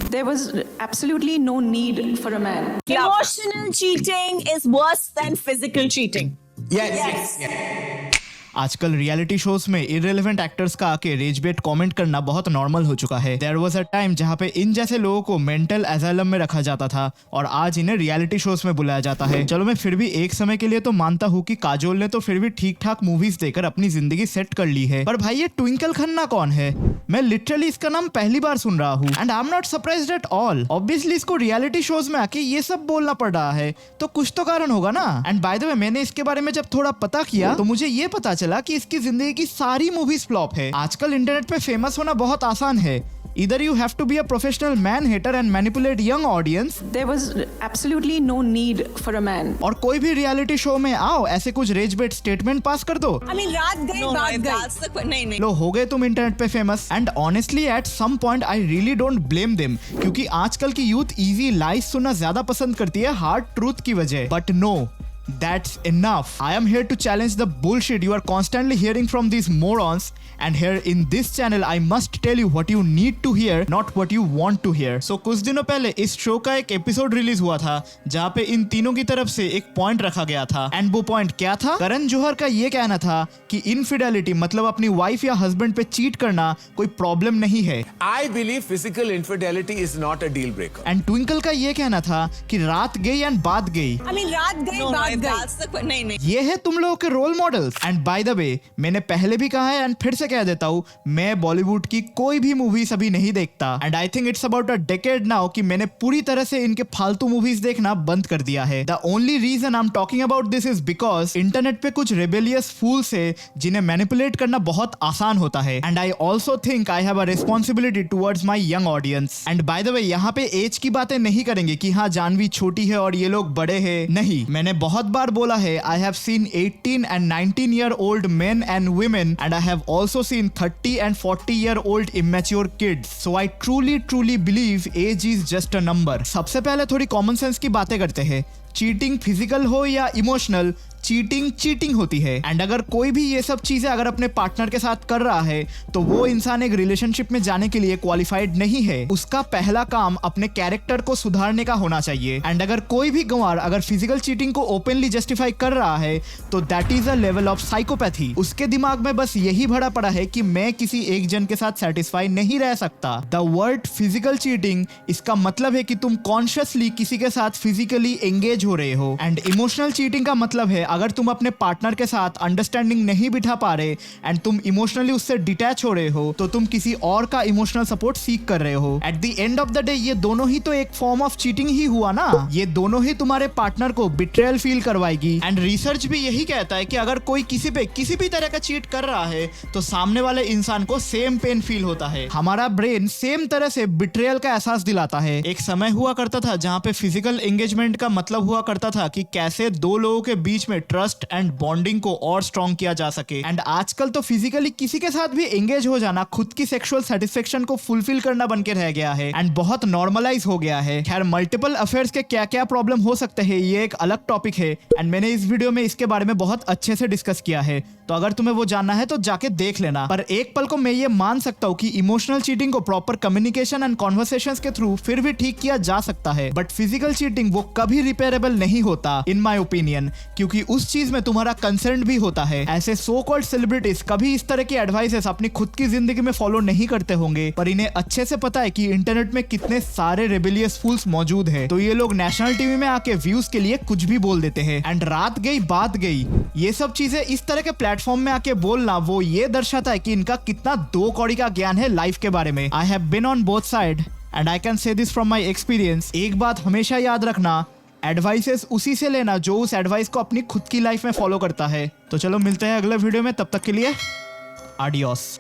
There was absolutely no need for a man. Emotional cheating is worse than physical cheating. Yes. आजकल reality shows में irrelevant actors का आके raise बेट comment करना बहुत normal हो चुका है। देयर वाज अ टाइम जहां पे इन जैसे लोगों को मेंटल एजाइलम में रखा जाता था और आज इन्हें रियलिटी शोज में बुलाया जाता है। चलो मैं फिर भी एक समय के लिए तो मानता हूँ कि काजोल ने तो फिर भी ठीक ठाक मूवीज देकर अपनी जिंदगी सेट कर ली है, पर भाई ये ट्विंकल खन्ना कौन है? मैं लिटरली इसका नाम पहली बार सुन रहा हूँ and I am not surprised at all. Obviously इसको रियलिटी शोज में आके ये सब बोलना पड़ रहा है तो कुछ तो कारण होगा ना। एंड बाय द वे मैंने इसके बारे में जब थोड़ा पता किया तो मुझे ये पता चला कि इसकी जिंदगी की सारी मूवीज फ्लॉप है। आजकल इंटरनेट पे फेमस होना बहुत आसान है। Either you have to be a professional man hater and manipulate young audience. There was absolutely no need for a man. और कोई भी रियलिटी शो में आओ ऐसे कुछ रेज बेट स्टेटमेंट पास कर दो। I mean, रात गई बात गई। नहीं। लो हो गए तुम इंटरनेट पे famous. And honestly at some point I really don't blame them, क्योंकि आजकल की यूथ इजी लाइज सुनना ज्यादा पसंद करती है हार्ड ट्रूथ की वजह। But no, that's enough. I am here to challenge the bullshit you are constantly hearing from these morons, and here in this channel I must tell you what you need to hear, not what you want to hear. So कुछ दिनों पहले इस show का एक episode release हुआ था जहाँ पे इन तीनों की तरफ से एक पॉइंट रखा गया था। एंड वो पॉइंट क्या था? करण जौहर का ये कहना था कि इनफिडेलिटी मतलब अपनी वाइफ या हस्बैंड पे चीट करना कोई प्रॉब्लम नहीं है। I believe physical infidelity is not a deal breaker. And twinkle का ये कहना था कि रात गई एंड बात गई। I mean, रात गई बात गई। नहीं। ये है तुम लोगों के role models. And by the way मैंने पहले भी कहा है एंड फिर से कह देता हूँ, मैं बॉलीवुड की कोई भी मूवीज अभी नहीं देखता। And I think it's about a decade now कि मैंने पूरी तरह से इनके फालतू मूवीज देखना बंद कर दिया है। The only reason I am talking about this is because internet पे कुछ रेबेलियस फूल्स है जिन्हें मैनिपुलेट करना बहुत आसान होता है। And I also think I have a responsibility towards my young audience. And by the वे यहाँ पे एज की बातें नहीं करेंगे कि हाँ जानवी छोटी है और ये लोग बड़े हैं। नहीं, मैंने बहुत बार बोला है I have seen 18 and 19-year-old men and women, and I have also seen 30 and 40-year-old immature kids. So I truly believe age is just a number. सबसे पहले थोड़ी कॉमन सेंस की बातें करते हैं। चीटिंग फिजिकल हो या इमोशनल, चीटिंग होती है। एंड अगर कोई भी ये सब चीजें अगर अपने पार्टनर के साथ कर रहा है तो वो इंसान एक रिलेशनशिप में जाने के लिए क्वालिफाइड नहीं है। उसका पहला काम अपने कैरेक्टर को सुधारने का होना चाहिए। एंड अगर कोई भी गंवार अगर फिजिकल चीटिंग को ओपनली जस्टिफाई कर रहा है तो that is a level of psychopathy. उसके दिमाग में बस यही भरा पड़ा है कि मैं किसी एक जन के साथ सेटिस्फाई नहीं रह सकता। द वर्ड फिजिकल चीटिंग, इसका मतलब है कि तुम कॉन्शियसली किसी के साथ फिजिकली एंगेज हो रहे हो। एंड इमोशनल चीटिंग का मतलब है अगर तुम अपने पार्टनर के साथ अंडरस्टैंडिंग नहीं बिठा पा रहे एंड तुम इमोशनली उससे डिटैच हो रहे हो तो तुम किसी और का इमोशनल सपोर्ट सीख कर रहे हो। At the end of the day ये दोनों ही तो एक फॉर्म ऑफ चीटिंग ही हुआ ना। ये दोनों ही तुम्हारे पार्टनर को बिट्रेयल फील करवाएगी। एंड रिसर्च भी यही कहता है कि अगर कोई किसी पे किसी भी तरह का चीट कर रहा है तो सामने वाले इंसान को सेम पेन फील होता है। हमारा ब्रेन सेम तरह से बिट्रेयल का एहसास दिलाता है। एक समय हुआ करता था जहाँ पे फिजिकल एंगेजमेंट का मतलब हुआ करता था कि कैसे दो लोगों के बीच में ट्रस्ट एंड बॉन्डिंग को और स्ट्रॉन्ग किया जा सके। एंड आजकल तो फिजिकली किसी के साथ भी एंगेज हो जाना खुद की सेक्सुअल सेटिस्फेक्शन को फुलफिल करना बन के रह गया है एंड बहुत नॉर्मलाइज हो गया है। खैर मल्टीपल अफेयर्स के क्या क्या प्रॉब्लम हो सकते हैं ये एक अलग टॉपिक है एंड मैंने इस वीडियो में इसके बारे में बहुत अच्छे से डिस्कस किया है, तो अगर तुम्हें वो जानना है तो जाके देख लेना। पर एक पल को मैं ये मान सकता हूँ कि इमोशनल चीटिंग को प्रॉपर कम्युनिकेशन एंड कॉन्वर्सेशंस के थ्रू फिर भी ठीक किया जा सकता है, बट फिजिकल चीटिंग वो कभी रिपेयरेबल नहीं होता इन माय ओपिनियन, क्योंकि उस चीज में तुम्हारा कंसर्न भी होता है। ऐसे सो कॉल्ड सेलिब्रिटीज कभी इस तरह की एडवाइसेस अपनी खुद की जिंदगी में फॉलो नहीं करते होंगे, पर इन्हें अच्छे से पता है कि इंटरनेट में कितने सारे रेबेलियस फूल्स मौजूद है, तो ये लोग नेशनल टीवी में आके व्यूज के लिए कुछ भी बोल देते हैं। एंड रात गई बात गई, ये सब चीजें इस तरह के प्लेटफॉर्म में आके बोलना वो ये दर्शाता है कि इनका कितना दो कौड़ी का ज्ञान है लाइफ के बारे में। I have been on both side and I can say this from my experience. एक बात हमेशा याद रखना, एडवाइसेस उसी से लेना जो उस एडवाइस को अपनी खुद की लाइफ में फॉलो करता है। तो चलो मिलते हैं अगले वीडियो में, तब तक के लिए आडियोस।